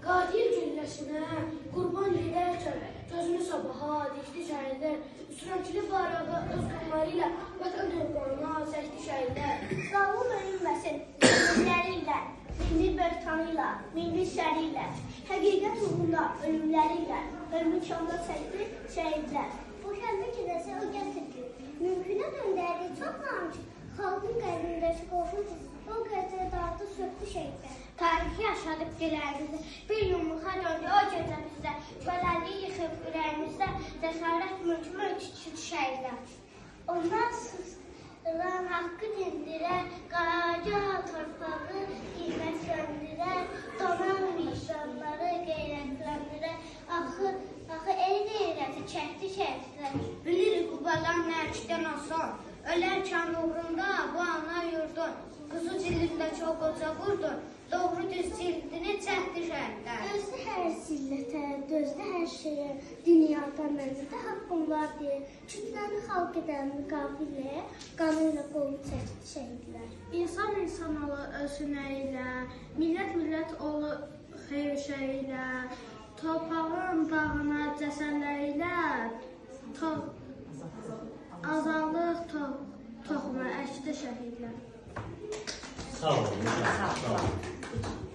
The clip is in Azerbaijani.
Qadir gülləsinə qurban gedərkən gözünü sabaha dikdi şəhidlər. Üsrankili bayrağı öz qanları ilə vətən torpağına çəkdi şəhidlər. Zalim ölünməsin, ölümləri ilə, milli böhtanı ilə, milli şəri ilə, həqiqət uğrunda ölümləri ilə, ölümü kamla çəkdi şəhidlər. Bu kəndə gedəsə o gətirdi, mümkünə döndərdi çox namus, xalqın qəlbindəki qorxu o gecə dardı söktü şəhidlər. Tarixi yaşadıb dilərimizdə, bir yumruğa döndü o gecə bizdə, göləlliyi yıxıb ürəyimizdə, cəsarət mülkümü küçüldü şəhidlər. Onlar susduran haqqı dindirə, qaraca torpağı qiymətləndirə, donan vicdanları qeyrətləndirə, axı el qeyrəti çəkdi şəhidlər. Bilirik bu balan nərkdən asan, ölərkən uğrunda bu ana yurdun, quzu cildində çox qoca vurdun, doğru düz cildini çəkdi şəhidlər. Dözdü hər zillətə, dözdü hər şeyə, dünyada məndə haqqım var deyə, kütləni xalq edən müqavilə, qanıyla qolu çəkdi şəhidlər. İnsan insanoğlu ölsünə ilə, millət oğlu xeyirşə ilə, torpağın dağına cəsərlərlə, azadlıq toxumu əkdi şəhidlər. Sağ olun. Sağ olun.